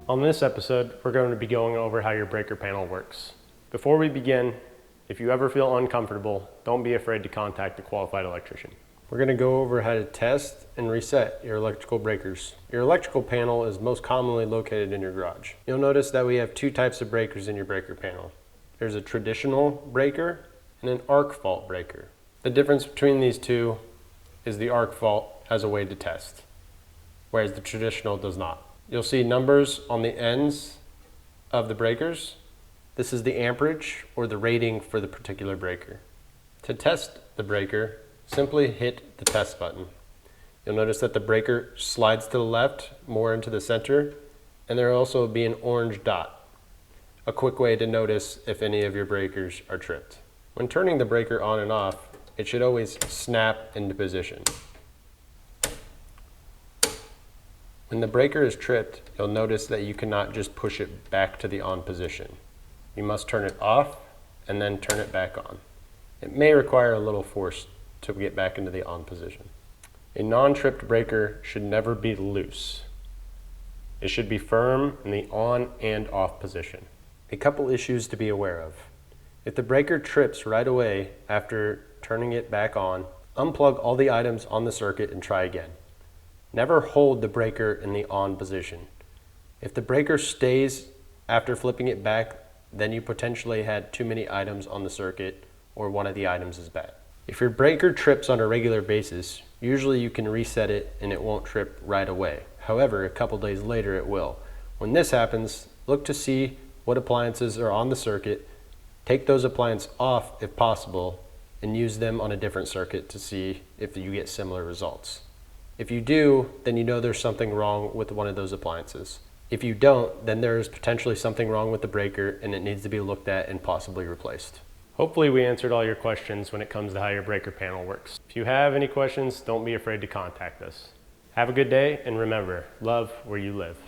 On this episode, we're going to be going over how your breaker panel works. Before we begin, if you ever feel uncomfortable, don't be afraid to contact a qualified electrician. We're going to go over how to test and reset your electrical breakers. Your electrical panel is most commonly located in your garage. You'll notice that we have two types of breakers in your breaker panel. There's a traditional breaker and an arc fault breaker. The difference between these two is the arc fault has a way to test, whereas the traditional does not. You'll see numbers on the ends of the breakers. This is the amperage or the rating for the particular breaker. To test the breaker, simply hit the test button. You'll notice that the breaker slides to the left, more into the center, and there will also be an orange dot. A quick way to notice if any of your breakers are tripped. When turning the breaker on and off, it should always snap into position. When the breaker is tripped, you'll notice that you cannot just push it back to the on position. You must turn it off and then turn it back on. It may require a little force to get back into the on position. A non-tripped breaker should never be loose. It should be firm in the on and off position. A couple issues to be aware of. If the breaker trips right away after turning it back on, unplug all the items on the circuit and try again. Never hold the breaker in the on position. If the breaker stays after flipping it back, then you potentially had too many items on the circuit or one of the items is bad. If your breaker trips on a regular basis, usually you can reset it and it won't trip right away. However, a couple days later it will. When this happens, look to see what appliances are on the circuit, take those appliances off if possible, and use them on a different circuit to see if you get similar results. If you do, then you know there's something wrong with one of those appliances. If you don't, then there's potentially something wrong with the breaker and it needs to be looked at and possibly replaced. Hopefully we answered all your questions when it comes to how your breaker panel works. If you have any questions, don't be afraid to contact us. Have a good day, and remember, love where you live.